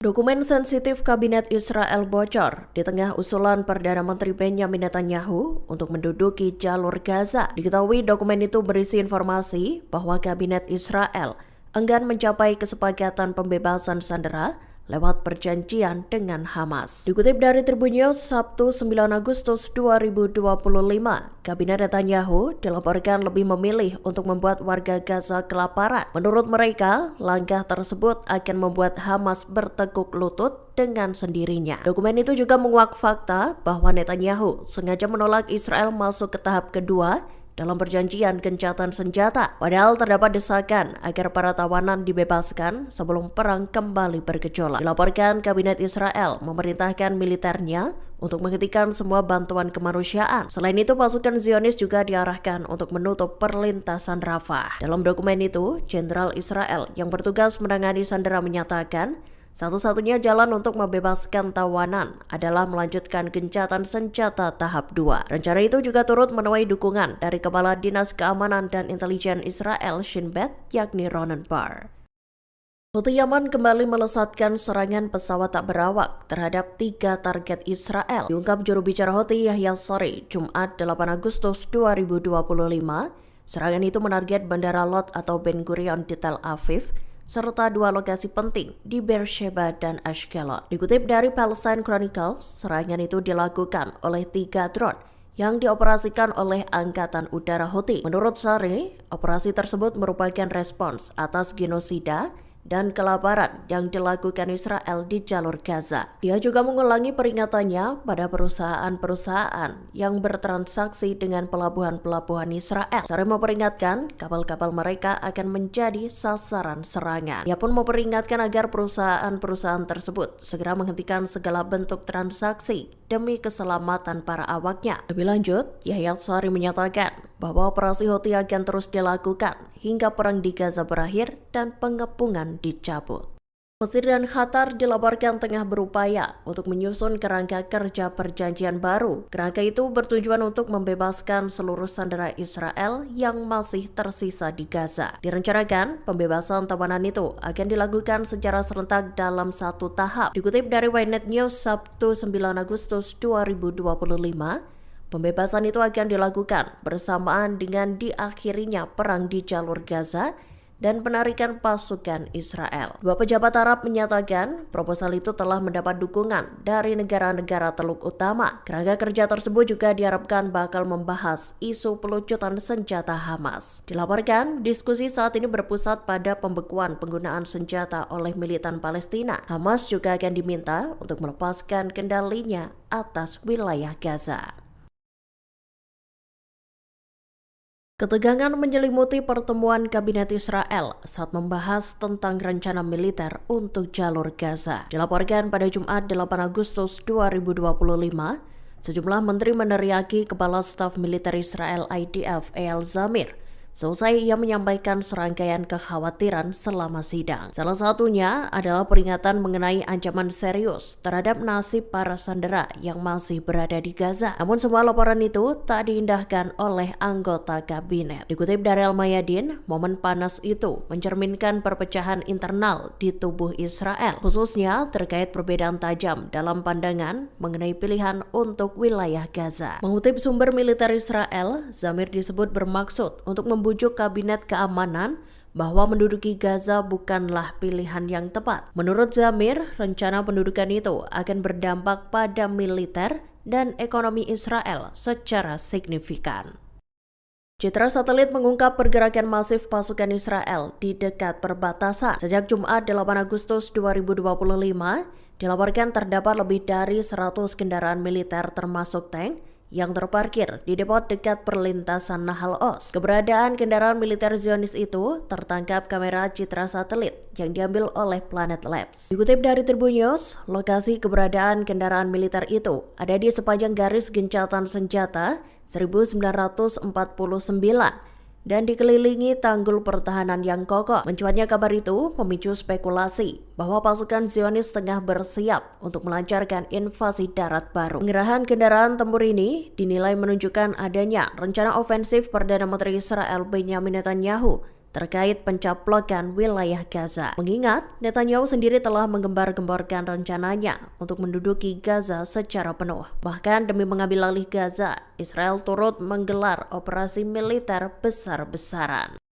Dokumen sensitif Kabinet Israel bocor di tengah usulan Perdana Menteri Benjamin Netanyahu untuk menduduki jalur Gaza. Diketahui dokumen itu berisi informasi bahwa Kabinet Israel enggan mencapai kesepakatan pembebasan sandera lewat perjanjian dengan Hamas. Dikutip dari Tribun News, Sabtu 9 Agustus 2025, Kabinet Netanyahu dilaporkan lebih memilih untuk membuat warga Gaza kelaparan. Menurut mereka, langkah tersebut akan membuat Hamas bertekuk lutut dengan sendirinya. Dokumen itu juga menguak fakta bahwa Netanyahu sengaja menolak Israel masuk ke tahap kedua dalam perjanjian gencatan senjata, padahal terdapat desakan agar para tawanan dibebaskan sebelum perang kembali bergejolak. Dilaporkan Kabinet Israel memerintahkan militernya untuk menghentikan semua bantuan kemanusiaan. Selain itu, pasukan Zionis juga diarahkan untuk menutup perlintasan Rafah. Dalam dokumen itu, Jenderal Israel yang bertugas menangani sandera menyatakan, satu-satunya jalan untuk membebaskan tawanan adalah melanjutkan gencatan senjata tahap 2. Rencana itu juga turut menuai dukungan dari Kepala Dinas Keamanan dan Intelijen Israel Shin Bet, yakni Ronen Bar. Houthi Yaman kembali melesatkan serangan pesawat tak berawak terhadap 3 target Israel. Diungkap juru bicara Houthi Yahya Saree, Jumat 8 Agustus 2025, serangan itu menarget Bandara Lot atau Ben Gurion di Tel Aviv, serta 2 lokasi penting di Beersheba dan Ashkelon. Dikutip dari Palestine Chronicles, serangan itu dilakukan oleh 3 drone yang dioperasikan oleh Angkatan Udara Houthi. Menurut Saree, operasi tersebut merupakan respons atas genosida dan kelaparan yang dilakukan Israel di jalur Gaza. Dia juga mengulangi peringatannya pada perusahaan-perusahaan yang bertransaksi dengan pelabuhan-pelabuhan Israel. Saree memperingatkan kapal-kapal mereka akan menjadi sasaran serangan. Dia pun memperingatkan agar perusahaan-perusahaan tersebut segera menghentikan segala bentuk transaksi demi keselamatan para awaknya. Lebih lanjut, Yahya Saree menyatakan bahwa operasi Houthi akan terus dilakukan hingga perang di Gaza berakhir dan pengepungan dicabut. Mesir dan Qatar dilaporkan tengah berupaya untuk menyusun kerangka kerja perjanjian baru. Kerangka itu bertujuan untuk membebaskan seluruh sandera Israel yang masih tersisa di Gaza. Direncanakan, pembebasan tawanan itu akan dilakukan secara serentak dalam 1 tahap. Dikutip dari Ynet News Sabtu 9 Agustus 2025, pembebasan itu akan dilakukan bersamaan dengan diakhirinya perang di jalur Gaza dan penarikan pasukan Israel. 2 pejabat Arab menyatakan proposal itu telah mendapat dukungan dari negara-negara Teluk Utama. Kerangka kerja tersebut juga diharapkan bakal membahas isu pelucutan senjata Hamas. Dilaporkan, diskusi saat ini berpusat pada pembekuan penggunaan senjata oleh militan Palestina. Hamas juga akan diminta untuk melepaskan kendalinya atas wilayah Gaza. Ketegangan menyelimuti pertemuan Kabinet Israel saat membahas tentang rencana militer untuk jalur Gaza. Dilaporkan pada Jumat 8 Agustus 2025, sejumlah menteri meneriaki Kepala Staf Militer Israel IDF Eyal Zamir selesai ia menyampaikan serangkaian kekhawatiran selama sidang. Salah satunya adalah peringatan mengenai ancaman serius terhadap nasib para sandera yang masih berada di Gaza. Namun semua laporan itu tak diindahkan oleh anggota kabinet. Dikutip dari Al-Mayadin, momen panas itu mencerminkan perpecahan internal di tubuh Israel, khususnya terkait perbedaan tajam dalam pandangan mengenai pilihan untuk wilayah Gaza. Mengutip sumber militer Israel, Zamir disebut bermaksud untuk membujuk Kabinet Keamanan bahwa menduduki Gaza bukanlah pilihan yang tepat. Menurut Zamir, rencana pendudukan itu akan berdampak pada militer dan ekonomi Israel secara signifikan. Citra satelit mengungkap pergerakan masif pasukan Israel di dekat perbatasan. Sejak Jumat 8 Agustus 2025, dilaporkan terdapat lebih dari 100 kendaraan militer termasuk tank yang terparkir di depot dekat perlintasan Nahal Oz. Keberadaan kendaraan militer Zionis itu tertangkap kamera citra satelit yang diambil oleh Planet Labs. Dikutip dari Tribun News, lokasi keberadaan kendaraan militer itu ada di sepanjang garis gencatan senjata 1949 dan dikelilingi tanggul pertahanan yang kokoh. Mencuatnya kabar itu memicu spekulasi bahwa pasukan Zionis tengah bersiap untuk melancarkan invasi darat baru. Pengerahan kendaraan tempur ini dinilai menunjukkan adanya rencana ofensif Perdana Menteri Israel Benjamin Netanyahu terkait pencaplokan wilayah Gaza. Mengingat Netanyahu sendiri telah menggembar-gemborkan rencananya untuk menduduki Gaza secara penuh. Bahkan demi mengambil alih Gaza, Israel turut menggelar operasi militer besar-besaran.